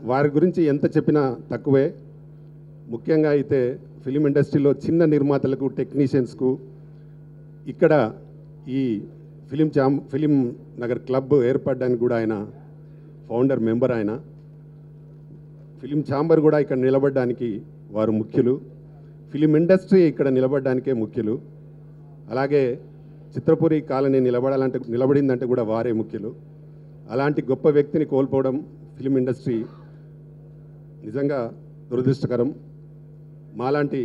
వారి గురించి ఎంత చెప్పినా తక్కువే. ముఖ్యంగా అయితే ఫిలిం ఇండస్ట్రీలో చిన్న నిర్మాతలకు, టెక్నీషియన్స్కు ఇక్కడ ఈ ఫిలిం నగర్ క్లబ్ ఏర్పడడానికి కూడా ఆయన ఫౌండర్ మెంబర్. ఆయన ఫిలిం ఛాంబర్ కూడా ఇక్కడ నిలబడడానికి వారు ముఖ్యులు. ఫిలిం ఇండస్ట్రీ ఇక్కడ నిలబడడానికే ముఖ్యులు. అలాగే చిత్రపురి కాలనీ నిలబడిందంటే కూడా వారే ముఖ్యులు. అలాంటి గొప్ప వ్యక్తిని కోల్పోవడం ఫిలిం ఇండస్ట్రీ నిజంగా దురదృష్టకరం. మాలాంటి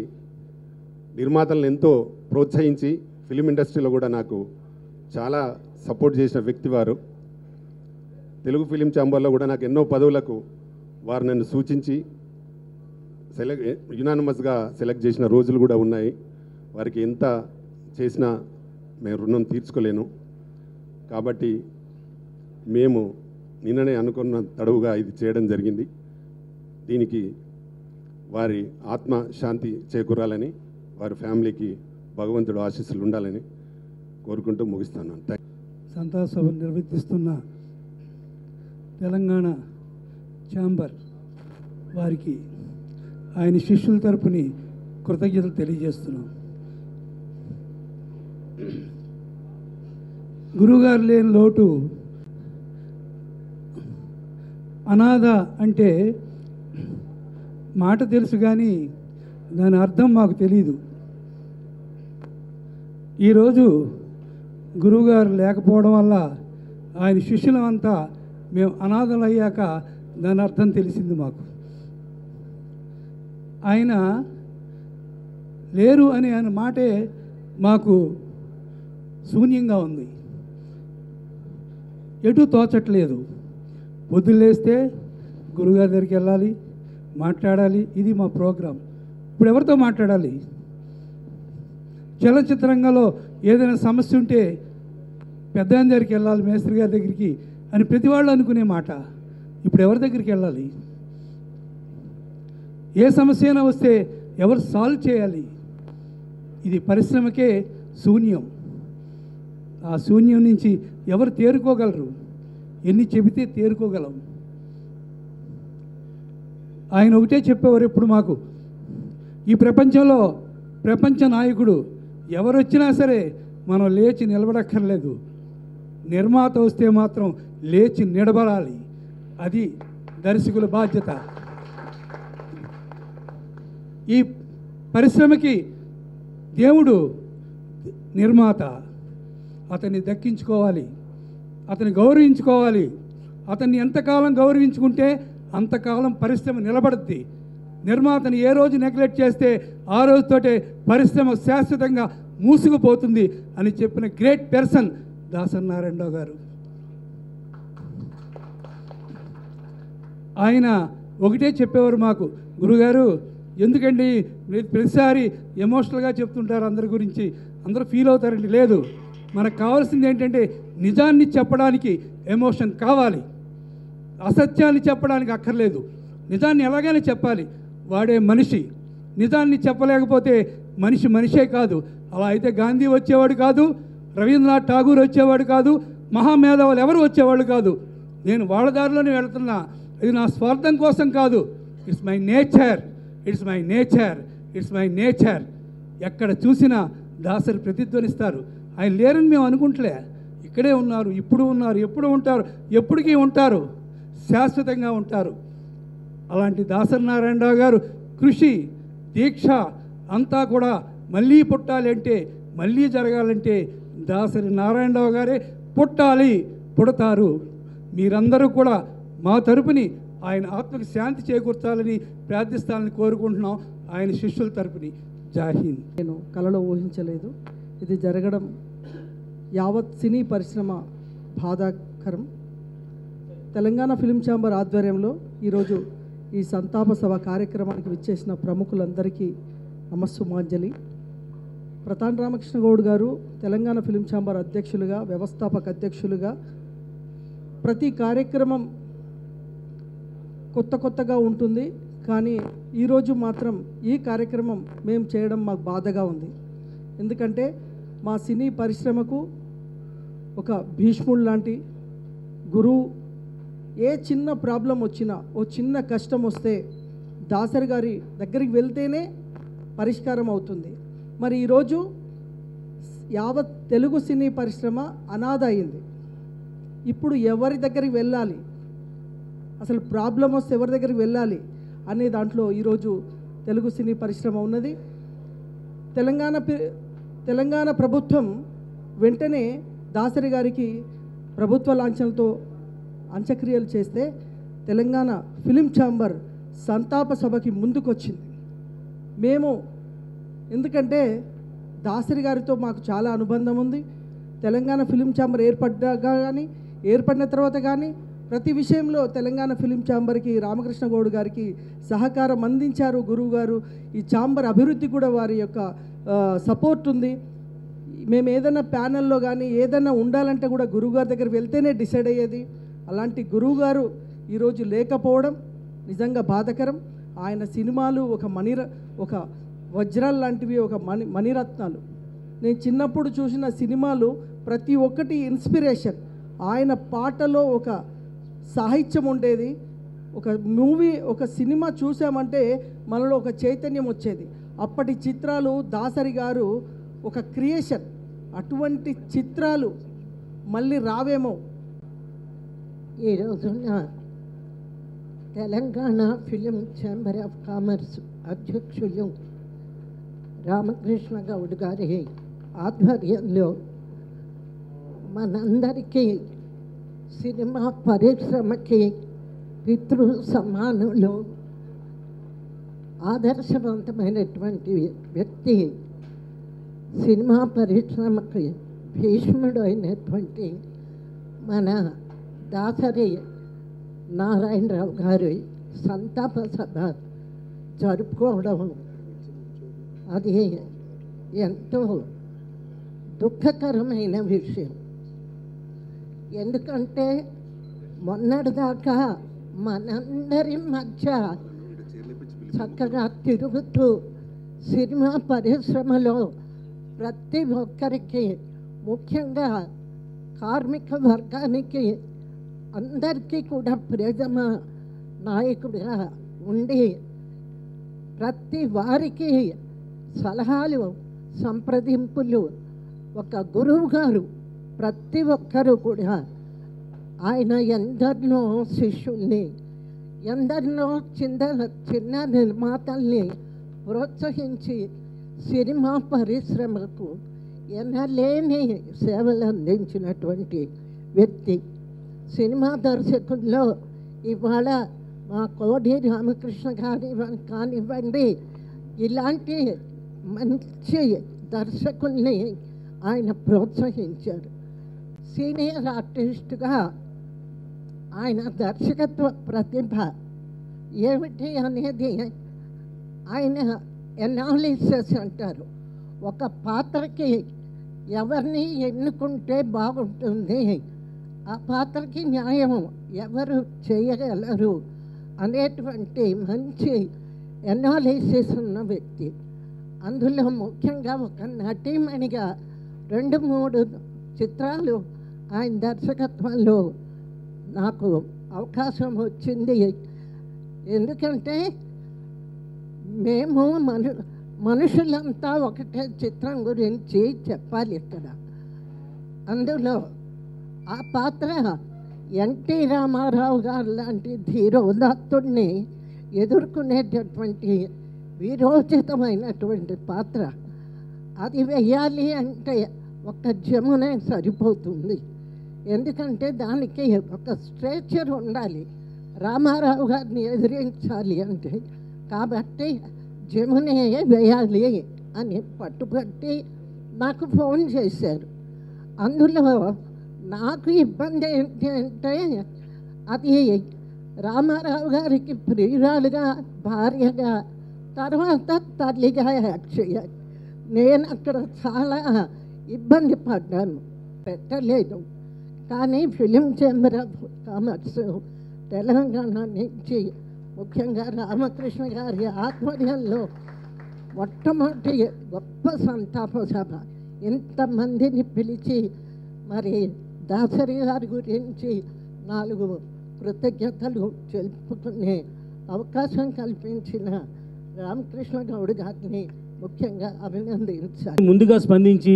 నిర్మాతలను ఎంతో ప్రోత్సహించి ఫిలిం ఇండస్ట్రీలో కూడా నాకు చాలా సపోర్ట్ చేసిన వ్యక్తి వారు. తెలుగు ఫిలిం ఛాంబర్లో కూడా నాకు ఎన్నో పదవులకు వారు నన్ను సూచించి యునానిమస్గా సెలెక్ట్ చేసిన రోజులు కూడా ఉన్నాయి. వారికి ఎంత చేసినా మేము రుణం తీర్చుకోలేను. కాబట్టి మేము నిన్ననే అనుకున్న తడవుగా ఇది చేయడం జరిగింది. దీనికి వారి ఆత్మ శాంతి చేకూరాలని, వారి ఫ్యామిలీకి భగవంతుడు ఆశీస్సులు ఉండాలని కోరుకుంటూ ముగిస్తాను. సంతాప సభ నిర్వర్తిస్తున్న తెలంగాణ ఛాంబర్ వారికి ఆయన శిష్యుల తరపుని కృతజ్ఞతలు తెలియజేస్తున్నాం. గురువుగారు లేని లోటు. అనాథ అంటే మాట తెలుసు కానీ దాని అర్థం మాకు తెలీదు. ఈరోజు గురువుగారు లేకపోవడం వల్ల ఆయన శిష్యులమంతా మేము అనాథలు అయ్యాక దాని అర్థం తెలిసింది మాకు. ఆయన లేరు అనే ఆయన మాటే మాకు శూన్యంగా ఉంది, ఎటు తోచట్లేదు. పొద్దులేస్తే గురుగారి దగ్గరికి వెళ్ళాలి, మాట్లాడాలి. ఇది మా ప్రోగ్రాం. ఇప్పుడు ఎవరితో మాట్లాడాలి? చలనచిత్ర రంగంలో ఏదైనా సమస్య ఉంటే పెద్ద ఆయన దగ్గరికి వెళ్ళాలి, మేస్త్రి గారి దగ్గరికి అని ప్రతి వాళ్ళు అనుకునే మాట. ఇప్పుడు ఎవరి దగ్గరికి వెళ్ళాలి? ఏ సమస్య అయినా వస్తే ఎవరు సాల్వ్ చేయాలి? ఇది పరిశ్రమకే శూన్యం. ఆ శూన్యం నుంచి ఎవరు తేరుకోగలరు? ఎన్ని చెబితే తేరుకోగలం? ఆయన ఒకటే చెప్పేవారు ఎప్పుడు మాకు, ఈ ప్రపంచంలో ప్రపంచ నాయకుడు ఎవరు వచ్చినా సరే మనం లేచి నిలబడక్కర్లేదు, నిర్మాత వస్తే మాత్రం లేచి నిలబడాలి. అది దర్శకుల బాధ్యత. ఈ పరిశ్రమకి దేవుడు నిర్మాత. అతన్ని దక్కించుకోవాలి, అతన్ని గౌరవించుకోవాలి. అతన్ని ఎంతకాలం గౌరవించుకుంటే అంతకాలం పరిశ్రమ నిలబడుద్ది. నిర్మాతని ఏ రోజు నెగ్లెక్ట్ చేస్తే ఆ రోజుతోటే పరిశ్రమ శాశ్వతంగా మూసుకుపోతుంది అని చెప్పిన గ్రేట్ పర్సన్ దాసరి నారాయణరావు గారు. ఆయన ఒకటే చెప్పేవారు మాకు, గురుగారు ఎందుకండి మీరు ప్రతిసారి ఎమోషనల్గా చెప్తుంటారు అందరి గురించి, అందరూ ఫీల్ అవుతారండి. లేదు, మనకు కావాల్సింది ఏంటంటే నిజాన్ని చెప్పడానికి ఎమోషన్ కావాలి, అసత్యాన్ని చెప్పడానికి అక్కర్లేదు. నిజాన్ని ఎలాగైనా చెప్పాలి. వాడే మనిషి. నిజాన్ని చెప్పలేకపోతే మనిషి మనిషే కాదు. అలా అయితే గాంధీ వచ్చేవాడు కాదు, రవీంద్రనాథ్ ఠాగూర్ వచ్చేవాడు కాదు, మహామేధావులు ఎవరు వచ్చేవాళ్ళు కాదు. నేను వాళ్ళ దారిలోనే వెళుతున్నా. ఇది నా స్వార్థం కోసం కాదు. It's my nature, it's my nature, it's my nature. ఎక్కడ చూసినా దాసరి ప్రతిధ్వనిస్తారు. ఆయన లేరని మేము అనుకుంటలే. ఇక్కడే ఉన్నారు, ఇప్పుడు ఉన్నారు, ఎప్పుడు ఉంటారు, ఎప్పటికీ ఉంటారు, శాశ్వతంగా ఉంటారు. అలాంటి దాసరి నారాయణరావు గారు కృషి, దీక్ష అంతా కూడా మళ్ళీ పుట్టాలి అంటే, మళ్ళీ జరగాలంటే దాసరి నారాయణరావు గారే పుట్టాలి, పుడతారు. మీరందరూ కూడా మా తరపుని ఆయన ఆత్మకి శాంతి చేకూర్చాలని ప్రార్థిస్తానని కోరుకుంటున్నాం. ఆయన శిష్యుల తరపుని. జై హింద్. నేను కలలో ఊహించలేదు. ఇది జరగడం యావత్ సినీ పరిశ్రమ బాధాకరం. తెలంగాణ ఫిలిం ఛాంబర్ ఆధ్వర్యంలో ఈరోజు ఈ సంతాప సభ కార్యక్రమానికి విచ్చేసిన ప్రముఖులందరికీ నమస్సుమాంజలి. ప్రతాన్ రామకృష్ణ గౌడ్ గారు తెలంగాణ ఫిలిం ఛాంబర్ అధ్యక్షులుగా, వ్యవస్థాపక అధ్యక్షులుగా ప్రతి కార్యక్రమం కొత్తగా ఉంటుంది. కానీ ఈరోజు మాత్రం ఈ కార్యక్రమం మేము చేయడం మాకు బాధగా ఉంది. ఎందుకంటే మా సినీ పరిశ్రమకు ఒక భీష్ముడు లాంటి గురువు ఏ చిన్న ప్రాబ్లం వచ్చినా, ఓ చిన్న కష్టం వస్తే దాసరి గారి దగ్గరికి వెళ్తేనే పరిష్కారం అవుతుంది. మరి ఈరోజు యావత్ తెలుగు సినీ పరిశ్రమ అనాథ అయింది. ఇప్పుడు ఎవరి దగ్గరికి వెళ్ళాలి, అసలు ప్రాబ్లం వస్తే ఎవరి దగ్గరికి వెళ్ళాలి అనే దాంట్లో ఈరోజు తెలుగు సినీ పరిశ్రమ ఉన్నది. తెలంగాణ ప్రభుత్వం వెంటనే దాసరి గారికి ప్రభుత్వ లాంఛనలతో అంత్యక్రియలు చేస్తే తెలంగాణ ఫిలిం ఛాంబర్ సంతాప సభకి ముందుకొచ్చింది. మేము ఎందుకంటే దాసరి గారితో మాకు చాలా అనుబంధం ఉంది. తెలంగాణ ఫిలిం ఛాంబర్ ఏర్పడిన తర్వాత కానీ ప్రతి విషయంలో తెలంగాణ ఫిలిం ఛాంబర్కి రామకృష్ణ గౌడ్ గారికి సహకారం అందించారు గురువు గారు. ఈ ఛాంబర్ అభివృద్ధి కూడా వారి యొక్క సపోర్ట్ ఉంది. మేము ఏదైనా ప్యానెల్లో కానీ ఏదైనా ఉండాలంటే కూడా గురువుగారి దగ్గర వెళ్తేనే డిసైడ్ అయ్యేది. అలాంటి గురువుగారు ఈరోజు లేకపోవడం నిజంగా బాధకరం. ఆయన సినిమాలు ఒక వజ్రాలు లాంటివి, ఒక మణిరత్నాలు. నేను చిన్నప్పుడు చూసిన సినిమాలు ప్రతి ఒక్కటి ఇన్స్పిరేషన్. ఆయన పాటలో ఒక సాహిత్యం ఉండేది. ఒక మూవీ, ఒక సినిమా చూసామంటే మనలో ఒక చైతన్యం వచ్చేది. అప్పటి చిత్రాలు దాసరి గారు ఒక క్రియేషన్. అటువంటి చిత్రాలు మళ్ళీ రావేమో. ఈ రోజున Telangana film chamber of commerce అధ్యక్షులు రామకృష్ణ గౌడ్ గారి ఆధ్వర్యంలో మనందరికీ సినిమా పరిశ్రమకి పితృ సమానులు, ఆదర్శవంతమైనటువంటి వ్యక్తి, సినిమా పరిశ్రమకి భీష్ముడు అయినటువంటి మన దాసరి నారాయణరావు గారి సంతాప సభ జరుపుకోవడం అది ఎంతో దుఃఖకరమైన విషయం. ఎందుకంటే మొన్నటిదాకా మనందరి మధ్య చక్కగా తిరుగుతూ సినిమా పరిశ్రమలో ప్రతి ఒక్కరికి, ముఖ్యంగా కార్మిక వర్గానికి అందరికీ కూడా ప్రథమ నాయకుడిగా ఉండి ప్రతి వారికి సలహాలు, సంప్రదింపులు, ఒక గురువు గారు ప్రతి ఒక్కరూ కూడా ఆయన ఎందరినో శిష్యుల్ని, ఎందరినో చిన్న నిర్మాతల్ని ప్రోత్సహించి సినిమా పరిశ్రమకు ఎనలేని సేవలు అందించినటువంటి వ్యక్తి. సినిమా దర్శకుల్లో ఇవాళ మా కోడి రామకృష్ణ గారి కానివ్వండి, ఇలాంటి మంచి దర్శకుల్ని ఆయన ప్రోత్సహించారు. సీనియర్ ఆర్టిస్టుగా ఆయన దర్శకత్వ ప్రతిభ ఏమిటి అనేది ఆయన ఎనాలిసిస్ అంటారు. ఒక పాత్రకి ఎవరిని ఎన్నుకుంటే బాగుంటుంది, ఆ పాత్రకి న్యాయం ఎవరు చేయగలరు అనేటువంటి మంచి ఎనాలిసిస్ ఉన్న వ్యక్తి. అందులో ముఖ్యంగా ఒక నటీమణిగా 2-3 చిత్రాలు ఆయన దర్శకత్వంలో నాకు అవకాశం వచ్చింది. ఎందుకంటే మేము మనుషులంతా ఒకటే చిత్రం గురించి చెప్పాలి ఇక్కడ. అందులో ఆ పాత్ర ఎన్టీ రామారావు గారు లాంటి ధీరోదాత్తుడిని ఎదుర్కొనేటటువంటి వీరోచితమైనటువంటి పాత్ర. అది వేయాలి అంటే ఒక జమునే సరిపోతుంది. ఎందుకంటే దానికి ఒక స్ట్రేచర్ ఉండాలి, రామారావు గారిని ఎదిరించాలి అంటే. కాబట్టి జమునే వేయాలి అని పట్టుబట్టి నాకు ఫోన్ చేశారు. అందులో నాకు ఇబ్బంది ఏంటి అంటే అది రామారావు గారికి ప్రియురాలుగా, భార్యగా, తర్వాత తల్లిగా యాక్ట్ చేయాలి. నేను అక్కడ చాలా ఇబ్బంది పడ్డాను, పెట్టలేదు. కానీ film chamber of commerce Telangana నుంచి, ముఖ్యంగా రామకృష్ణ గారి ఆధ్వర్యంలో మొట్టమొదటి గొప్ప సంతాప సభ, ఇంతమందిని పిలిచి మరి దాసరి గారి గురించి 4 కృతజ్ఞతలు తెలుపుకునే అవకాశం కల్పించిన రామకృష్ణ గౌడ్ గారిని ముఖ్యంగా అభినందించాలి. ముందుగా స్పందించి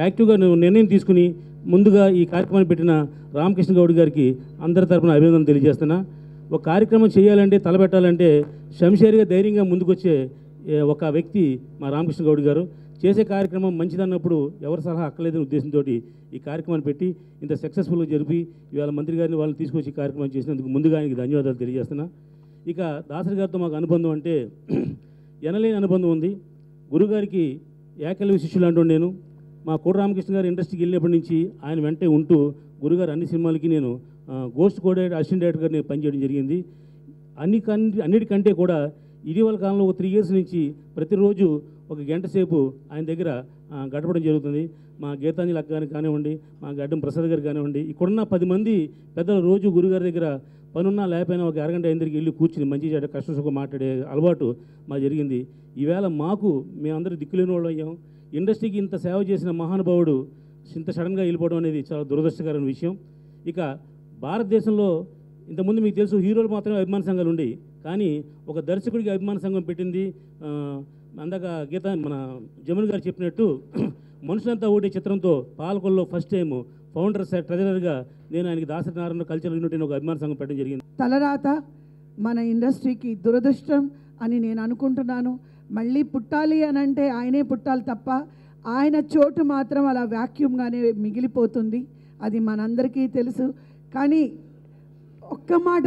యాక్టివ్గా నిర్ణయం తీసుకుని ముందుగా ఈ కార్యక్రమాన్ని పెట్టిన రామకృష్ణ గౌడ్ గారికి అందరి తరపున అభినందనలు తెలియజేస్తున్నా. ఒక కార్యక్రమం చేయాలంటే తలపెట్టాలంటే శంషేరిగా ధైర్యంగా ముందుకొచ్చే ఒక వ్యక్తి మా రామకృష్ణ గౌడ్ గారు. చేసే కార్యక్రమం మంచిదన్నప్పుడు ఎవరి సలహా అక్కర్లేదని ఉద్దేశంతో ఈ కార్యక్రమాన్ని పెట్టి ఇంత సక్సెస్ఫుల్గా జరిపి ఇవాళ మంత్రి గారిని వాళ్ళని తీసుకొచ్చి ఈ కార్యక్రమం చేసినందుకు ముందుగా ఆయనకి ధన్యవాదాలు తెలియజేస్తున్నా. ఇక దాసరి గారితో మాకు అనుబంధం అంటే ఎనలేని అనుబంధం ఉంది. గురుగారికి ఏకలవ్య శిష్యులు అంటూ నేను మా కోట రామకృష్ణ గారు ఇండస్ట్రీకి వెళ్ళినప్పటి నుంచి ఆయన వెంటే ఉంటూ గురుగారు అన్ని సినిమాలకి నేను గోస్ట్ కోడెడ్ అసిస్టెంట్ డైరెక్టర్గా నేను పనిచేయడం జరిగింది. అన్నిటికంటే కూడా ఇటీవల కాలంలో ఒక 3 years నుంచి ప్రతిరోజు ఒక గంట సేపు ఆయన దగ్గర గడపడం జరుగుతుంది. మా గీతాంజలి అక్క గారికి కానివ్వండి, మా గడ్డం ప్రసాద్ గారు కానివ్వండి, ఇక్కడున్న 10 మంది పెద్దలు రోజు గురుగారి దగ్గర పనున్నా లేకపోయినా ఒక అరగంట అయిన దగ్గరికి వెళ్ళి కూర్చుని మంచి చెడ్డ కష్ట సుఖం మాట్లాడే అలవాటు మా జరిగింది. ఈవేళ మాకు మేమందరూ దిక్కులేని వాళ్ళు అయ్యాం. ఇండస్ట్రీకి ఇంత సేవ చేసిన మహానుభావుడు ఇంత సడన్గా వెళ్ళిపోవడం అనేది చాలా దురదృష్టకరమైన విషయం. ఇక భారతదేశంలో ఇంతకుముందు మీకు తెలుసు హీరోలు మాత్రమే అభిమాన సంఘాలు ఉండేవి, కానీ ఒక దర్శకుడికి అభిమాన సంఘం పెట్టింది అందాక గీత మన జమున్ గారు చెప్పినట్టు మనుషులంతా ఓటే చిత్రంతో పాలకొల్లో ఫస్ట్ టైం ఫౌండర్ ట్రెజరర్గా నేను ఆయనకి దాసరి నారాయణ కల్చరల్ యూనిట్ ఒక అభిమాన సంఘం పెట్టడం జరిగింది. తలరాత మన ఇండస్ట్రీకి దురదృష్టం అని నేను అనుకుంటున్నాను. మళ్ళీ పుట్టాలి అని అంటే ఆయనే పుట్టాలి తప్ప ఆయన చోటు మాత్రం అలా వ్యాక్యూమ్గానే మిగిలిపోతుంది. అది మనందరికీ తెలుసు. కానీ ఒక్క మాట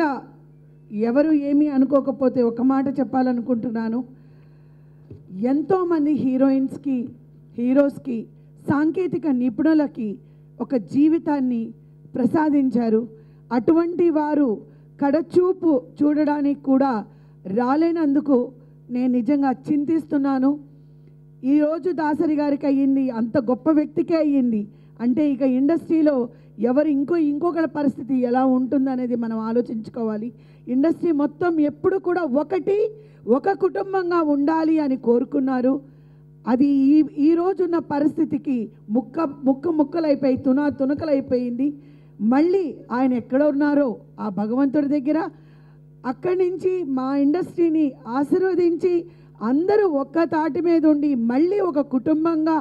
ఎవరు ఏమీ అనుకోకపోతే ఒక మాట చెప్పాలనుకుంటున్నాను. ఎంతోమంది హీరోయిన్స్కి, హీరోస్కి, సాంకేతిక నిపుణులకి ఒక జీవితాన్ని ప్రసాదించారు. అటువంటి వారు కడచూపు చూడడానికి కూడా రాలేనందుకు నేను నిజంగా చింతిస్తున్నాను. ఈరోజు దాసరి గారికి అయ్యింది, అంత గొప్ప వ్యక్తికే అయ్యింది అంటే ఇక ఇండస్ట్రీలో ఎవరు ఇంకొకరి పరిస్థితి ఎలా ఉంటుందనేది మనం ఆలోచించుకోవాలి. ఇండస్ట్రీ మొత్తం ఎప్పుడు కూడా ఒక కుటుంబంగా ఉండాలి అని కోరుకున్నారు. అది ఈ రోజున్న పరిస్థితికి ముక్కలైపోయి తునకలైపోయింది. మళ్ళీ ఆయన ఎక్కడ ఉన్నారో ఆ భగవంతుడి దగ్గర అక్కడి నుంచి మా ఇండస్ట్రీని ఆశీర్వదించి అందరూ ఒక్క తాటి మీద ఉండి మళ్ళీ ఒక కుటుంబంగా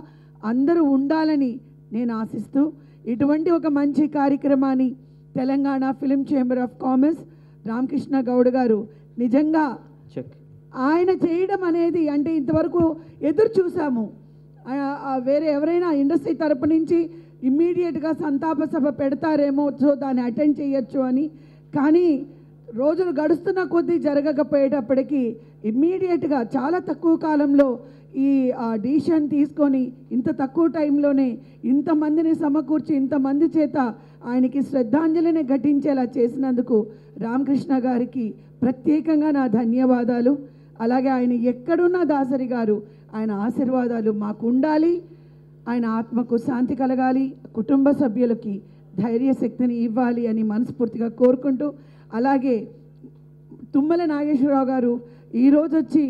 అందరూ ఉండాలని నేను ఆశిస్తూ ఇటువంటి ఒక మంచి కార్యక్రమాన్ని Telangana film chamber of commerce Ramakrishna Goud గారు నిజంగా ఆయన చేయడం అనేది అంటే ఇంతవరకు ఎదురు చూసాము. వేరే ఎవరైనా ఇండస్ట్రీ తరపు నుంచి ఇమ్మీడియట్గా సంతాప సభ పెడతారేమో, సో దాన్ని అటెండ్ చేయొచ్చు అని. కానీ రోజులు గడుస్తున్న కొద్దీ జరగకపోయేటప్పటికీ ఇమ్మీడియట్గా చాలా తక్కువ కాలంలో ఈ డిసిషన్ తీసుకొని ఇంత తక్కువ టైంలోనే ఇంతమందిని సమకూర్చి ఇంతమంది చేత ఆయనకి శ్రద్ధాంజలిని ఘటించేలా చేసినందుకు రామకృష్ణ గారికి ప్రత్యేకంగా నా ధన్యవాదాలు. అలాగే ఆయన ఎక్కడున్న దాసరి గారు ఆయన ఆశీర్వాదాలు మాకు ఉండాలి. ఆయన ఆత్మకు శాంతి కలగాలి, కుటుంబ సభ్యులకి ధైర్య శక్తిని ఇవ్వాలి అని మనస్ఫూర్తిగా కోరుకుంటూ, అలాగే తుమ్మల నాగేశ్వరరావు గారు ఈరోజు వచ్చి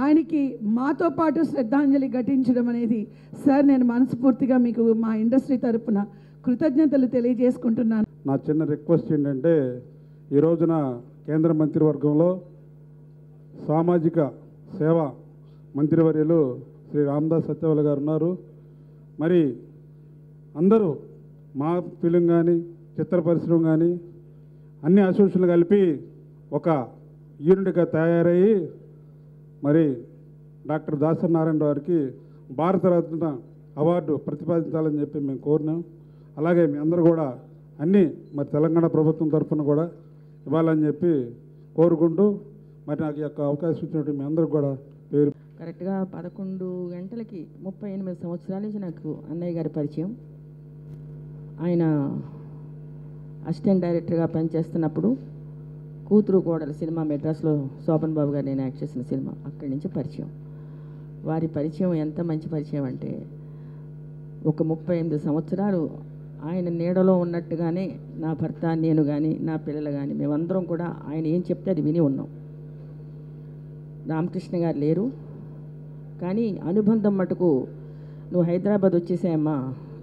ఆయనకి మాతో పాటు శ్రద్ధాంజలి ఘటించడం అనేది సార్ నేను మనస్ఫూర్తిగా మీకు మా ఇండస్ట్రీ తరపున కృతజ్ఞతలు తెలియజేసుకుంటున్నాను. నా చిన్న రిక్వెస్ట్ ఏంటంటే ఈ రోజున కేంద్ర మంత్రివర్గంలో సామాజిక సేవ మంత్రివర్యులు శ్రీ రామదాస్ సత్యవల్లి గారు ఉన్నారు. మరి అందరూ మా ఫిలిం కానీ చిత్ర పరిశ్రమ కానీ అన్ని అసోసియేషన్లు కలిపి ఒక యూనిట్గా తయారయ్యి మరి డాక్టర్ దాసరి నారాయణ గారికి భారతరత్న అవార్డు ప్రతిపాదించాలని చెప్పి మేము కోరినాం. అలాగే మీ అందరూ కూడా అన్నీ మరి తెలంగాణ ప్రభుత్వం తరఫున కూడా ఇవ్వాలని చెప్పి కోరుకుంటూ మరి నాకు ఈ యొక్క అవకాశం ఇచ్చినట్టు మీ అందరికి కూడా పేరు. కరెక్ట్గా 11 గంటలకి 38 సంవత్సరాల నుంచి నాకు అన్నయ్య గారి పరిచయం. ఆయన అసిస్టెంట్ డైరెక్టర్గా పనిచేస్తున్నప్పుడు కూతురు కోడలు సినిమా మెడ్రాస్లో శోభన్ బాబు గారు నేను యాక్ట్ చేసిన సినిమా, అక్కడి నుంచి పరిచయం. వారి పరిచయం ఎంత మంచి పరిచయం అంటే ఒక 38 సంవత్సరాలు ఆయన నీడలో ఉన్నట్టుగానే నా భర్త నేను కానీ నా పిల్లలు కానీ మేమందరం కూడా ఆయన ఏం చెప్తే అది విని ఉన్నాం. రామకృష్ణ గారు లేరు కానీ అనుబంధం మటుకు నువ్వు హైదరాబాద్ వచ్చేసాయమ్మా,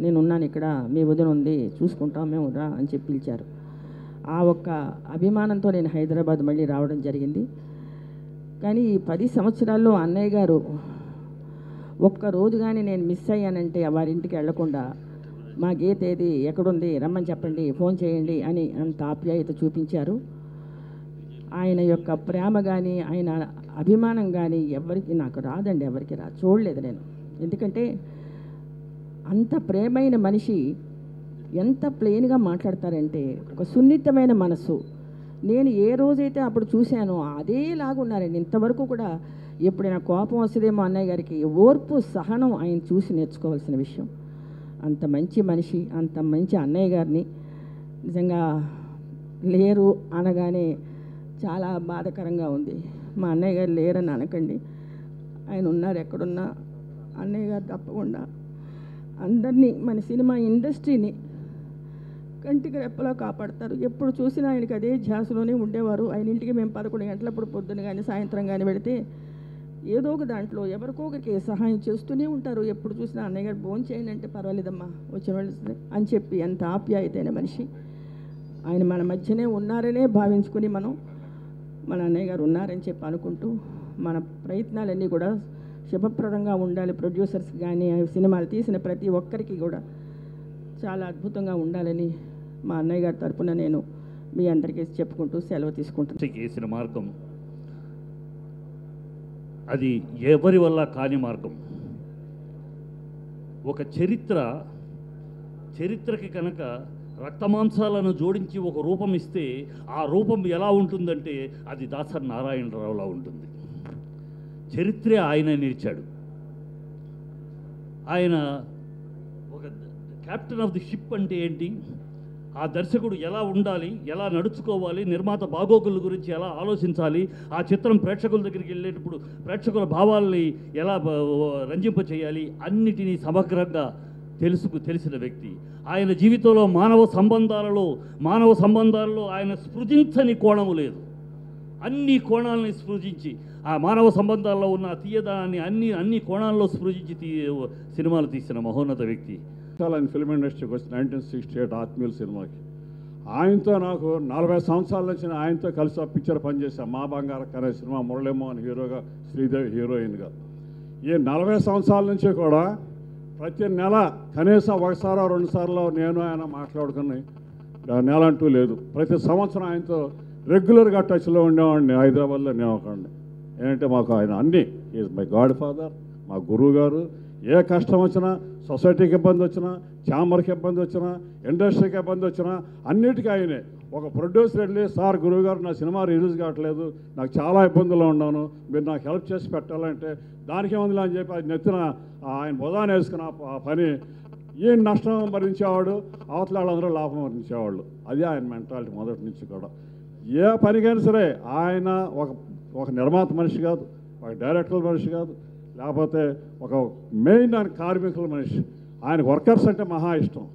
నేను ఉన్నాను ఇక్కడ, మీ వదిన ఉంది చూసుకుంటాం మేము రా అని చెప్పి పిలిచారు. ఆ ఒక్క అభిమానంతో నేను హైదరాబాద్ మళ్ళీ రావడం జరిగింది. కానీ ఈ 10 సంవత్సరాల్లో అన్నయ్య గారు ఒక్కరోజు కానీ నేను మిస్ అయ్యానంటే వారింటికి వెళ్లకుండా మా గీత ఏది ఎక్కడుంది రమ్మని చెప్పండి, ఫోన్ చేయండి అని అంత ఆప్యాయత చూపించారు. ఆయన యొక్క ప్రేమ కానీ ఆయన అభిమానం కానీ ఎవరికి నాకు రాదండి, ఎవరికి రాదు, చూడలేదు నేను. ఎందుకంటే అంత ప్రేమైన మనిషి ఎంత ప్లెయిన్గా మాట్లాడతారంటే ఒక సున్నితమైన మనసు. నేను ఏ రోజైతే అప్పుడు చూశానో అదేలాగా ఉన్నారండి. ఇంతవరకు కూడా ఎప్పుడైనా కోపం వస్తుందేమో అన్నయ్య గారికి, ఓర్పు సహనం ఆయన చూసి నేర్చుకోవాల్సిన విషయం. అంత మంచి మనిషి, అంత మంచి అన్నయ్య గారిని నిజంగా లేరు అనగానే చాలా బాధాకరంగా ఉంది. మా అన్నయ్య గారు లేరని అనకండి, ఆయన ఉన్నారు ఎక్కడున్నా. అన్నయ్య గారు తప్పకుండా అందరినీ మన సినిమా ఇండస్ట్రీని కంటికి రెప్పలా కాపాడతారు. ఎప్పుడు చూసినా ఆయనకి అదే ధ్యాసలోనే ఉండేవారు. ఆయన ఇంటికి మేము 11 గంటలప్పుడు పొద్దున్న కానీ సాయంత్రం కానీ వెళితే ఏదో ఒక దాంట్లో ఎవరికో ఒకరికి సహాయం చేస్తూనే ఉంటారు. ఎప్పుడు చూసినా అన్నయ్య గారు భోజనం చేయండి అంటే పర్వాలేదమ్మా వచ్చిన వాళ్ళు అని చెప్పి ఎంత ఆప్యాయతైన మనిషి. ఆయన మన మధ్యనే ఉన్నారనే భావించుకుని మనం మన అన్నయ్య గారు ఉన్నారని చెప్పి అనుకుంటూ మన ప్రయత్నాలన్నీ కూడా శుభప్రదంగా ఉండాలి. ప్రొడ్యూసర్స్ కానీ సినిమాలు తీసిన ప్రతి ఒక్కరికి కూడా చాలా అద్భుతంగా ఉండాలని మా అన్నయ్య గారి తరపున నేను మీ అందరికీ చెప్పుకుంటూ సెలవు తీసుకుంటాను. వేసిన మార్గం అది ఎవరి వల్ల కాని మార్గం. ఒక చరిత్రకి కనుక రక్తమాంసాలను జోడించి ఒక రూపం ఇస్తే ఆ రూపం ఎలా ఉంటుందంటే అది దాసరి నారాయణరావులా ఉంటుంది. చరిత్రే ఆయన నిలిచాడు. ఆయన ఒక కెప్టెన్ ఆఫ్ ది షిప్ అంటే ఏంటి, ఆ దర్శకుడు ఎలా ఉండాలి, ఎలా నడుచుకోవాలి, నిర్మాత బాగోగుల గురించి ఎలా ఆలోచించాలి, ఆ చిత్రం ప్రేక్షకుల దగ్గరికి వెళ్ళేటప్పుడు ప్రేక్షకుల భావాల్ని ఎలా రంజింప చేయాలి, అన్నిటినీ సమగ్రంగా తెలిసిన వ్యక్తి. ఆయన జీవితంలో మానవ సంబంధాలలో ఆయన స్పృశించని కోణము లేదు. అన్ని కోణాలని స్పృశించి ఆ మానవ సంబంధాల్లో ఉన్న తీయదాన్ని అన్ని కోణాల్లో స్పృశించి సినిమాలు తీసిన మహోన్నత వ్యక్తి. ఆయన ఫిల్మ్ ఇండస్ట్రీకి వచ్చి 1968 ఆత్మీయుల సినిమాకి ఆయనతో నాకు 40 సంవత్సరాల నుంచి ఆయనతో కలిసి ఆ పిక్చర్ పనిచేశాను. మా బంగారు అనే సినిమా, మురళీమోహన్ హీరోగా, శ్రీదేవి హీరోయిన్గా. ఈ 40 సంవత్సరాల నుంచి కూడా ప్రతి నెల కనీసం 1 సారో 2 సార్లు నేను ఆయన మాట్లాడుకుని నెల అంటూ లేదు. ప్రతి సంవత్సరం ఆయనతో రెగ్యులర్గా టచ్లో ఉండేవాడిని. హైదరాబాద్లో నేను ఒకండి. ఏంటంటే మాకు ఆయన అన్నీ ఈజ్ మై గాడ్ ఫాదర్, మా గురువు గారు. ఏ కష్టం వచ్చినా, సొసైటీకి ఇబ్బంది వచ్చినా, ఛాంబర్కి ఇబ్బంది వచ్చినా, ఇండస్ట్రీకి ఇబ్బంది వచ్చినా అన్నిటికీ ఆయనే. ఒక ప్రొడ్యూసర్ వెళ్ళి, సార్ గురువు గారు నా సినిమా రిలీజ్ కావట్లేదు, నాకు చాలా ఇబ్బందుల్లో ఉన్నాను, మీరు నాకు హెల్ప్ చేసి పెట్టాలంటే దానికే ఉందిలే అని చెప్పి అది నెత్తిన ఆయన బుధాన్ని వేసుకున్న ఆ పని ఏం నష్టం భరించేవాడు, అవతల వాళ్ళందరూ లాభం భరించేవాళ్ళు. అది ఆయన మెంటాలిటీ మొదటి నుంచి కూడా. ఏ పనికైనా సరే ఆయన ఒక నిర్మాత మనిషి కాదు, ఒక డైరెక్టర్ మనిషి కాదు, లేకపోతే ఒక మెయిన్ ఆయన కార్మికుల మనిషి. ఆయనకు వర్కర్స్ అంటే మహా ఇష్టం.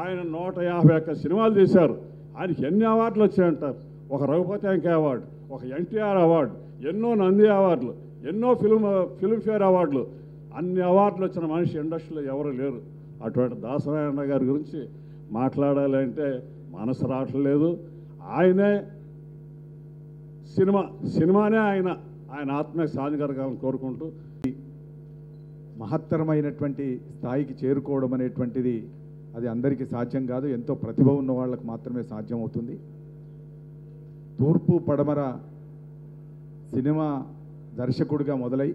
ఆయన 151 సినిమాలు తీశారు. ఆయనకి ఎన్ని అవార్డులు వచ్చాయంటారు. ఒక రఘుపతి వెంకయ్య అవార్డు, ఒక ఎన్టీఆర్ అవార్డు, ఎన్నో నంది అవార్డులు, ఎన్నో ఫిల్మ్ఫేర్ అవార్డులు, అన్ని అవార్డులు వచ్చిన మనిషి ఇండస్ట్రీలో ఎవరు లేరు. అటువంటి దాసనారాయణ గారి గురించి మాట్లాడాలి అంటే మనసు రావట్లేదు. ఆయనే సినిమానే ఆయన ఆత్మీయ సాధికారాలను కోరుకుంటూ మహత్తరమైనటువంటి స్థాయికి చేరుకోవడం అనేటువంటిది అది అందరికీ సాధ్యం కాదు. ఎంతో ప్రతిభ ఉన్న వాళ్ళకు మాత్రమే సాధ్యం అవుతుంది. తూర్పు పడమర సినిమా దర్శకుడిగా మొదలై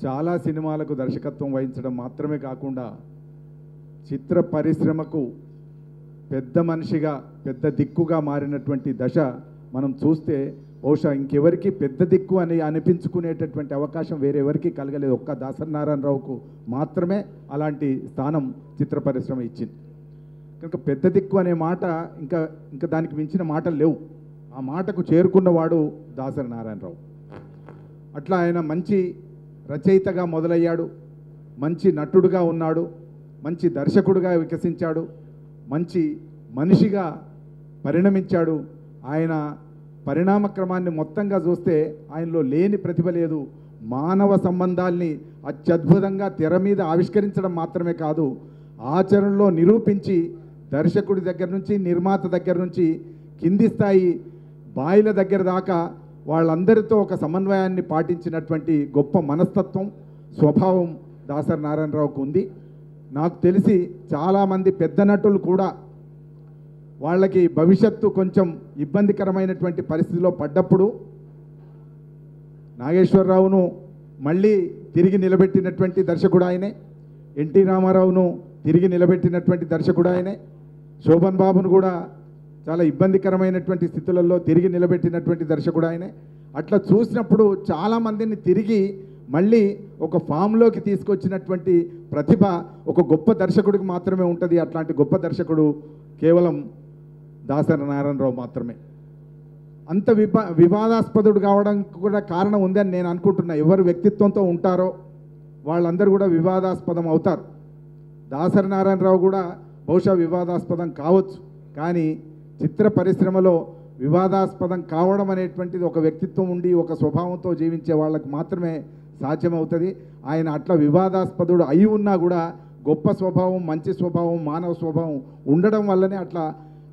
చాలా సినిమాలకు దర్శకత్వం వహించడం మాత్రమే కాకుండా చిత్ర పరిశ్రమకు పెద్ద మనిషిగా, పెద్ద దిక్కుగా మారినటువంటి దశ మనం చూస్తే బహుశా ఇంకెవరికి పెద్ద దిక్కు అని అనిపించుకునేటటువంటి అవకాశం వేరెవరికి కలగలేదు. ఒక్క దాసరి నారాయణరావుకు మాత్రమే అలాంటి స్థానం చిత్ర పరిశ్రమ ఇచ్చింది. కనుక పెద్ద దిక్కు అనే మాట ఇంకా దానికి మించిన మాటలు లేవు. ఆ మాటకు చేరుకున్నవాడు దాసరి నారాయణరావు. అట్లా ఆయన మంచి రచయితగా మొదలయ్యాడు, మంచి నటుడుగా ఉన్నాడు, మంచి దర్శకుడుగా వికసించాడు, మంచి మనిషిగా పరిణమించాడు. ఆయన పరిణామక్రమాన్ని మొత్తంగా చూస్తే ఆయనలో లేని ప్రతిభ లేదు. మానవ సంబంధాల్ని అత్యద్భుతంగా తెర మీద ఆవిష్కరించడం మాత్రమే కాదు, ఆచరణలో నిరూపించి దర్శకుడి దగ్గర నుంచి నిర్మాత దగ్గర నుంచి కింది స్థాయి బాయిల దగ్గర దాకా వాళ్ళందరితో ఒక సమన్వయాన్ని పాటించినటువంటి గొప్ప మనస్తత్వం స్వభావం దాసరి నారాయణరావుకు ఉంది. నాకు తెలిసి చాలామంది పెద్ద నటులు కూడా వాళ్ళకి భవిష్యత్తు కొంచెం ఇబ్బందికరమైనటువంటి పరిస్థితిలో పడ్డప్పుడు నాగేశ్వరరావును మళ్ళీ తిరిగి నిలబెట్టినటువంటి దర్శకుడు ఆయనే, ఎన్టీ రామారావును తిరిగి నిలబెట్టినటువంటి దర్శకుడు ఆయనే, శోభన్ బాబును కూడా చాలా ఇబ్బందికరమైనటువంటి స్థితులలో తిరిగి నిలబెట్టినటువంటి దర్శకుడు ఆయనే. అట్లా చూసినప్పుడు చాలామందిని తిరిగి మళ్ళీ ఒక ఫామ్లోకి తీసుకొచ్చినటువంటి ప్రతిభ ఒక గొప్ప దర్శకుడికి మాత్రమే ఉంటుంది. అట్లాంటి గొప్ప దర్శకుడు కేవలం దాసరి నారాయణరావు మాత్రమే. అంత వివాదాస్పదుడు కావడానికి కూడా కారణం ఉందని నేను అనుకుంటున్నా. ఎవరు వ్యక్తిత్వంతో ఉంటారో వాళ్ళందరూ కూడా వివాదాస్పదం అవుతారు. దాసరి నారాయణరావు కూడా బహుశా వివాదాస్పదం కావచ్చు, కానీ చిత్ర పరిశ్రమలో వివాదాస్పదం కావడం అనేటువంటిది ఒక వ్యక్తిత్వం ఉండి ఒక స్వభావంతో జీవించే వాళ్ళకు మాత్రమే సాధ్యమవుతుంది. ఆయన అట్లా వివాదాస్పదుడు అయి ఉన్నా కూడా గొప్ప స్వభావం, మంచి స్వభావం, మానవ స్వభావం ఉండడం వల్లనే అట్లా,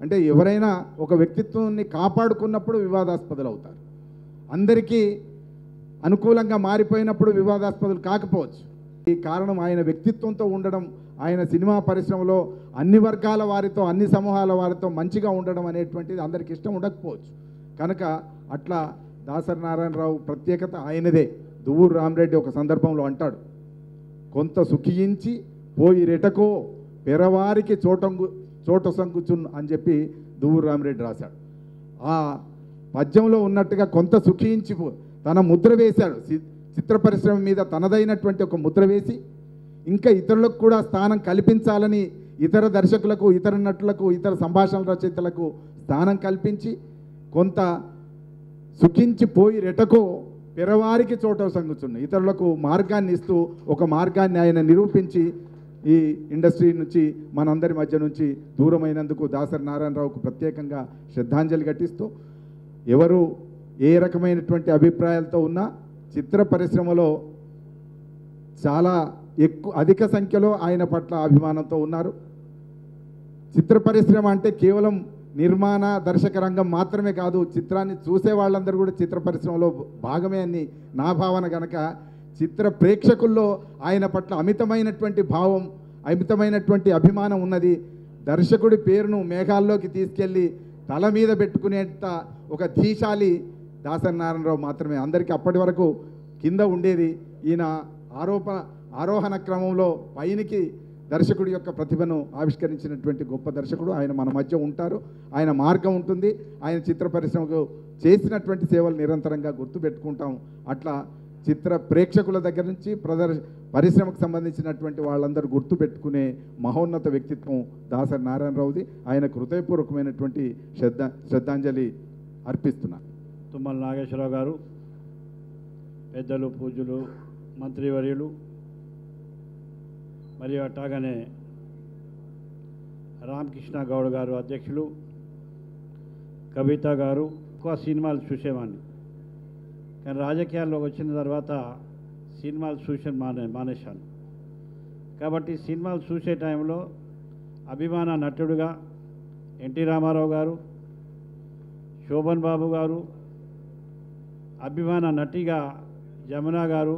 అంటే ఎవరైనా ఒక వ్యక్తిత్వాన్ని కాపాడుకున్నప్పుడు వివాదాస్పదులు అవుతారు. అందరికీ అనుకూలంగా మారిపోయినప్పుడు వివాదాస్పదులు కాకపోవచ్చు. ఈ కారణం ఆయన వ్యక్తిత్వంతో ఉండడం, ఆయన సినిమా పరిశ్రమలో అన్ని వర్గాల వారితో, అన్ని సమూహాల వారితో మంచిగా ఉండడం అనేటువంటిది అందరికి ఇష్టం ఉండకపోవచ్చు. కనుక అట్లా దాసరి నారాయణరావు ప్రత్యేకత ఆయనదే. దువ్వూరు రామరెడ్డి ఒక సందర్భంలో అంటాడు, కొంత సుఖించి పోయి రెటకో పెరవారికి చోట సంకుచున్ అని చెప్పి దువ్వూరు రామరెడ్డి రాశాడు. ఆ పద్యంలో ఉన్నట్టుగా కొంత సుఖించి తన ముద్ర వేశాడు. చిత్ర పరిశ్రమ మీద తనదైనటువంటి ఒక ముద్ర వేసి ఇంకా ఇతరులకు కూడా స్థానం కల్పించాలని ఇతర దర్శకులకు, ఇతర నటులకు, ఇతర సంభాషణ రచయితలకు స్థానం కల్పించి కొంత సుఖించిపోయి రెటకో పెరవారికి చోట సంగుచున్న ఇతరులకు మార్గాన్ని ఇస్తూ ఒక మార్గాన్ని ఆయన నిరూపించి ఈ ఇండస్ట్రీ నుంచి మనందరి మధ్య నుంచి దూరమైనందుకు దాసరి నారాయణరావుకు ప్రత్యేకంగా శ్రద్ధాంజలి ఘటిస్తూ, ఎవరు ఏ రకమైనటువంటి అభిప్రాయాలతో ఉన్నా చిత్ర పరిశ్రమలో చాలా అధిక సంఖ్యలో ఆయన పట్ల అభిమానంతో ఉన్నారు. చిత్ర పరిశ్రమ అంటే కేవలం నిర్మాణ దర్శక రంగం మాత్రమే కాదు, చిత్రాన్ని చూసే వాళ్ళందరూ కూడా చిత్ర పరిశ్రమలో భాగమే అని నా భావన. కనుక చిత్ర ప్రేక్షకుల్లో ఆయన పట్ల అమితమైనటువంటి భావం, అమితమైనటువంటి అభిమానం ఉన్నది. దర్శకుడి పేరును మేఘాల్లోకి తీసుకెళ్ళి తల మీద పెట్టుకునేంత ఒక ధీశాలి దాసరి నారాయణరావు మాత్రమే. అందరికీ అప్పటి వరకు కింద ఉండేది. ఈయన ఆరోహణ క్రమంలో పైనికి దర్శకుడి యొక్క ప్రతిభను ఆవిష్కరించినటువంటి గొప్ప దర్శకుడు. ఆయన మన మధ్య ఉంటారు, ఆయన మార్గం ఉంటుంది. ఆయన చిత్ర పరిశ్రమకు చేసినటువంటి సేవలు నిరంతరంగా గుర్తుపెట్టుకుంటాం. అట్లా చిత్ర ప్రేక్షకుల దగ్గర నుంచి పరిశ్రమకు సంబంధించినటువంటి వాళ్ళందరూ గుర్తుపెట్టుకునే మహోన్నత వ్యక్తిత్వం దాసరి నారాయణరావుది. ఆయనకు హృదయపూర్వకమైనటువంటి శ్రద్ధాంజలి అర్పిస్తున్నా. తుమ్మల నాగేశ్వరరావు గారు, పెద్దలు, పూజ్యులు, మంత్రివర్యులు, మరియు అట్లాగనే రామకృష్ణ గౌడ్ గారు అధ్యక్షులు, కవిత గారు. ఎక్కువ సినిమాలు చూసేవాడిని, కానీ రాజకీయాల్లోకి వచ్చిన తర్వాత సినిమాలు చూసే మానేశాను. కాబట్టి సినిమాలు చూసే టైంలో అభిమాన నటుడుగా ఎన్టీ రామారావు గారు, శోభన్ బాబు గారు, అభిమాన నటిగా జమున గారు,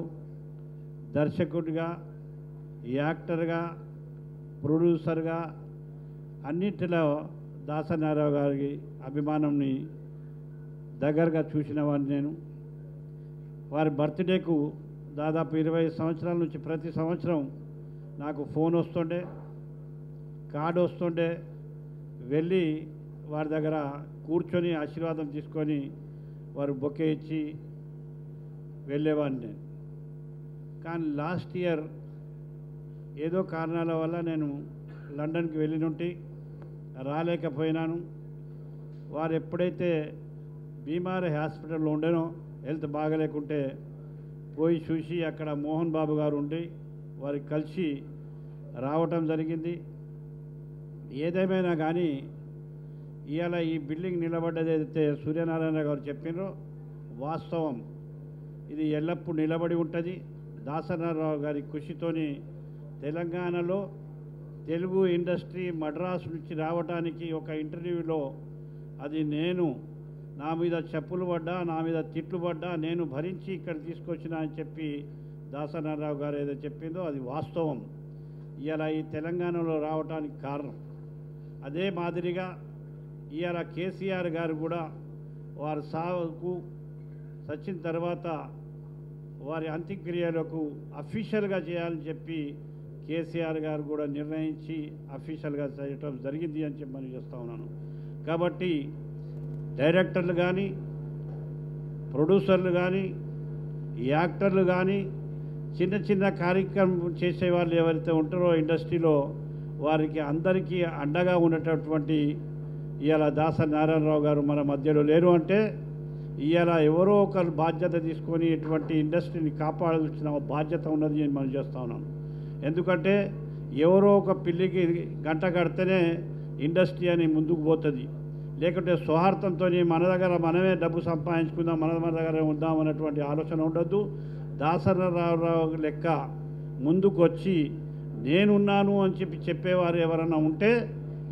దర్శకుడిగా, యాక్టర్గా, ప్రొడ్యూసర్గా అన్నింటిలో దాసరి నారాయణ గారి అభిమానంని దగ్గరగా చూసిన వాడిని నేను. వారి బర్త్డేకు దాదాపు 20 సంవత్సరాల నుంచి ప్రతి సంవత్సరం నాకు ఫోన్ వస్తుండే, కార్డు వస్తుండే, వెళ్ళి వారి దగ్గర కూర్చొని ఆశీర్వాదం తీసుకొని వారు బొకే ఇచ్చి వెళ్ళేవాడిని నేను. కానీ లాస్ట్ ఇయర్ ఏదో కారణాల వల్ల నేను లండన్కి వెళ్ళినుంటి రాలేకపోయినాను. వారు ఎప్పుడైతే బీమారి హాస్పిటల్లో ఉండేనో, హెల్త్ బాగలేకుంటే పోయి చూసి అక్కడ మోహన్ బాబు గారు ఉండి వారికి కలిసి రావటం జరిగింది. ఏదేమైనా కానీ ఇవాళ ఈ బిల్డింగ్ నిలబడ్డదైతే సూర్యనారాయణ గారు చెప్పినారో వాస్తవం. ఇది ఎల్లప్పుడూ నిలబడి ఉంటుంది. దాసరి నారాయణ గారి కృషితోని తెలంగాణలో తెలుగు ఇండస్ట్రీ మద్రాసు నుంచి రావడానికి ఒక ఇంటర్వ్యూలో అది నేను నా మీద చెప్పులు పడ్డా, నా మీద తిట్లు పడ్డా, నేను భరించి ఇక్కడ తీసుకొచ్చిన అని చెప్పి దాసనారావు గారు ఏదో చెప్పిందో అది వాస్తవం. ఇవాళ ఈ తెలంగాణలో రావడానికి కారణం. అదే మాదిరిగా ఇవాళ కేసీఆర్ గారు కూడా వారి సావుకు చచ్చిన తర్వాత వారి అంత్యక్రియలకు అఫీషియల్గా చేయాలని చెప్పి కేసీఆర్ గారు కూడా నిర్ణయించి అఫీషియల్గా చేయటం జరిగింది అని చెప్పి మనం చేస్తూ ఉన్నాను. కాబట్టి డైరెక్టర్లు కానీ, ప్రొడ్యూసర్లు కానీ, యాక్టర్లు కానీ, చిన్న చిన్న కార్యక్రమం చేసేవాళ్ళు ఎవరైతే ఉంటారో ఇండస్ట్రీలో వారికి అందరికీ అండగా ఉన్నటువంటి ఇవాళ దాసరి నారాయణరావు గారు మన మధ్యలో లేరు అంటే ఇవాళ ఎవరో ఒకరు బాధ్యత తీసుకొని ఇటువంటి ఇండస్ట్రీని కాపాడాల్సిన బాధ్యత ఉన్నది అని మనం చేస్తూ ఉన్నాం. ఎందుకంటే ఎవరో ఒక పిల్లికి గంట కడితేనే ఇండస్ట్రీ అని ముందుకు పోతుంది. లేకుంటే స్వార్థంతో మన దగ్గర మనమే డబ్బు సంపాదించుకుందాం, మన దగ్గర ఉందాం అన్నటువంటి ఆలోచన ఉండొద్దు. దాసరావు లెక్క ముందుకు వచ్చి నేనున్నాను అని చెప్పేవారు ఎవరన్నా ఉంటే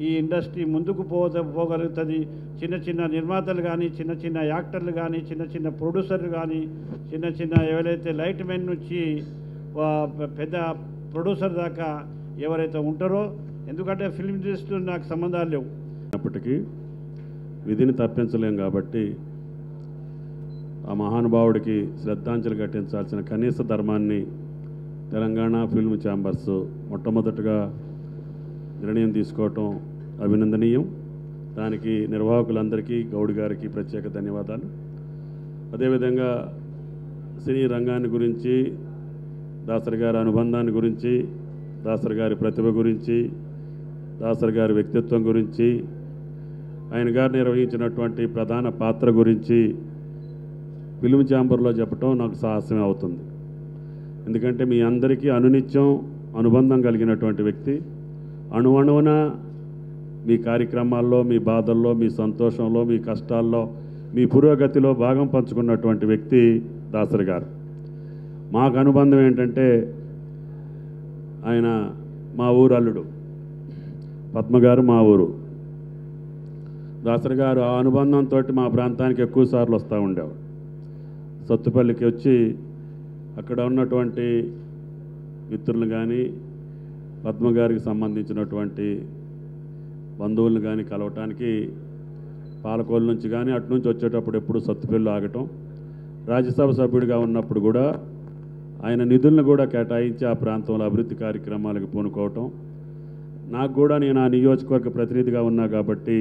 ఈ ఇండస్ట్రీ ముందుకు పోగలుగుతుంది. చిన్న చిన్న నిర్మాతలు కానీ, చిన్న చిన్న యాక్టర్లు కానీ, చిన్న చిన్న ప్రొడ్యూసర్లు కానీ, చిన్న చిన్న ఎవరైతే లైట్ మెన్ నుంచి పెద్ద ప్రొడ్యూసర్ దాకా ఎవరైతే ఉంటారో, ఎందుకంటే ఫిల్మ్ ఇండస్ట్రీ నాకు సంబంధాలు లేవు. అప్పటికీ విధిని తప్పించలేం కాబట్టి ఆ మహానుభావుడికి శ్రద్ధాంజలి ఘటించాల్సిన కనీస ధర్మాన్ని తెలంగాణ ఫిల్మ్ ఛాంబర్స్ మొట్టమొదటగా నిర్ణయం తీసుకోవటం అభినందనీయం. దానికి నిర్వాహకులందరికీ, గౌడ్ గారికి ప్రత్యేక ధన్యవాదాలు. అదేవిధంగా సినీ రంగాన్ని గురించి, దాసరి గారి అనుబంధాన్ని గురించి, దాసరి గారి ప్రతిభ గురించి, దాసరి గారి వ్యక్తిత్వం గురించి, ఆయన గారు నిర్వహించినటువంటి ప్రధాన పాత్ర గురించి ఫిల్మ్ ఛాంబర్లో చెప్పటం నాకు సాహసమే అవుతుంది. ఎందుకంటే మీ అందరికీ అనునిత్యం అనుబంధం కలిగినటువంటి వ్యక్తి, అణువణువున మీ కార్యక్రమాల్లో, మీ బాధల్లో, మీ సంతోషంలో, మీ కష్టాల్లో, మీ పురోగతిలో భాగం పంచుకున్నటువంటి వ్యక్తి దాసరి గారు. మాకు అనుబంధం ఏంటంటే ఆయన మా ఊరు అల్లుడు, పద్మగారు మా ఊరు. దాసరి గారు ఆ అనుబంధంతో మా ప్రాంతానికి ఎక్కువ సార్లు వస్తూ ఉండేవాడు. సత్తుపల్లికి వచ్చి అక్కడ ఉన్నటువంటి మిత్రులు కానీ, పద్మగారికి సంబంధించినటువంటి బంధువులను కానీ కలవటానికి పాలకోలు నుంచి కానీ అటు నుంచి వచ్చేటప్పుడు ఎప్పుడు సత్తుపల్లి ఆగటం. రాజ్యసభ సభ్యుడిగా ఉన్నప్పుడు కూడా ఆయన నిధులను కూడా కేటాయించి ఆ ప్రాంతంలో అభివృద్ధి కార్యక్రమాలకు పూనుకోవటం. నాకు కూడా నేను ఆ నియోజకవర్గ ప్రతినిధిగా ఉన్నా కాబట్టి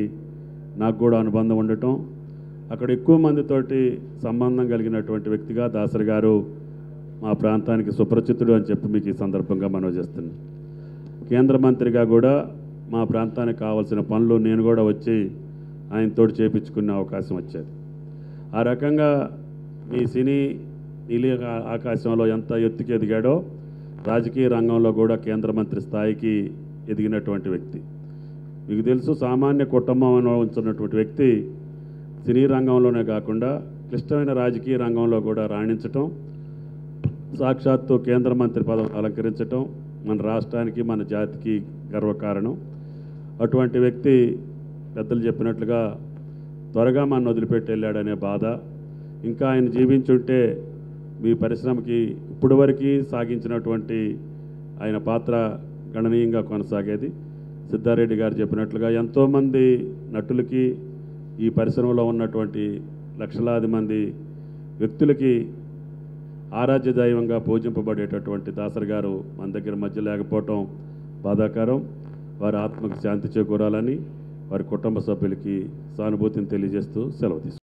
నాకు కూడా అనుబంధం ఉండటం, అక్కడ ఎక్కువ మందితోటి సంబంధం కలిగినటువంటి వ్యక్తిగా దాసరి గారు మా ప్రాంతానికి సుప్రచితుడు అని చెప్పి మీకు ఈ సందర్భంగా మనవి చేస్తున్నాను. కేంద్ర మంత్రిగా కూడా మా ప్రాంతానికి కావాల్సిన పనులు నేను కూడా వచ్చి ఆయనతోటి చేయించుకునే అవకాశం వచ్చేది. ఆ రకంగా మీ సినీ నీలి ఆకాశంలో ఎంత ఎత్తుకి ఎదిగాడో రాజకీయ రంగంలో కూడా కేంద్ర మంత్రి స్థాయికి ఎదిగినటువంటి వ్యక్తి. మీకు తెలుసు, సామాన్య కుటుంబంలో ఉంచున్నటువంటి వ్యక్తి సినీ రంగంలోనే కాకుండా క్లిష్టమైన రాజకీయ రంగంలో కూడా రాణించటం, సాక్షాత్తు కేంద్ర మంత్రి పదవి అలంకరించటం మన రాష్ట్రానికి, మన జాతికి గర్వకారణం. అటువంటి వ్యక్తి పెద్దలు చెప్పినట్లుగా త్వరగా మన వదిలిపెట్టి వెళ్ళాడనే బాధ. ఇంకా ఆయన జీవించుంటే మీ పరిశ్రమకి ఇప్పటివరకు సాగించినటువంటి ఆయన పాత్ర గణనీయంగా కొనసాగేది. సిద్ధారెడ్డి గారు చెప్పినట్లుగా ఎంతోమంది నటులకి, ఈ పరిశ్రమలో ఉన్నటువంటి లక్షలాది మంది వ్యక్తులకి ఆరాధ్య దైవంగా పూజింపబడేటటువంటి దాసరి గారు మన దగ్గర మధ్య లేకపోవటం బాధాకరం. వారి ఆత్మకు శాంతి చేకూరాలని వారి కుటుంబ సభ్యులకి సానుభూతిని తెలియజేస్తూ సెలవు తీసుకుంటాం.